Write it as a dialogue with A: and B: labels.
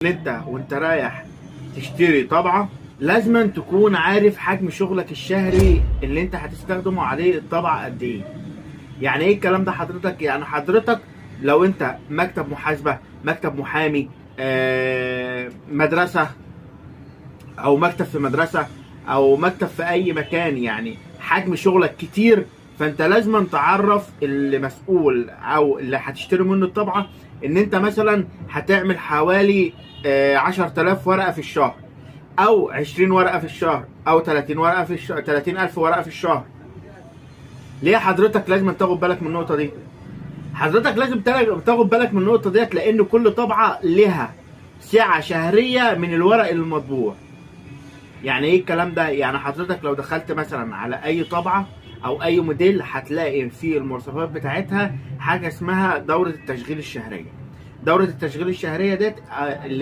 A: انت وانت رايح تشتري طبعة لازم تكون عارف حجم شغلك الشهري اللي انت هتستخدمه عليه الطبعة قد ايه. يعني ايه الكلام ده حضرتك؟ يعني حضرتك لو انت مكتب محاسبة، مكتب محامي، مدرسة، او مكتب في مدرسة، او مكتب في اي مكان، يعني حجم شغلك كتير، فانت لازم تعرف اللي مسؤول او اللي هتشتري منه الطبعة ان انت مثلا هتعمل حوالي 10,000 ورقة في الشهر، او 20 ورقة في الشهر، او 30 ورقة في الشهر، 30,000 ورقة في الشهر. ليه حضرتك لازم تاخد بالك من النقطة دي؟ حضرتك لازم تاخد بالك من النقطة ديت لان كل طبعة لها سعة شهرية من الورق المطبوع. يعني ايه الكلام ده؟ يعني حضرتك لو دخلت مثلا على اي طبعة او اي موديل هتلاقي في المواصفات بتاعتها حاجة اسمها دورة التشغيل الشهرية. دورة التشغيل الشهرية ديت اللي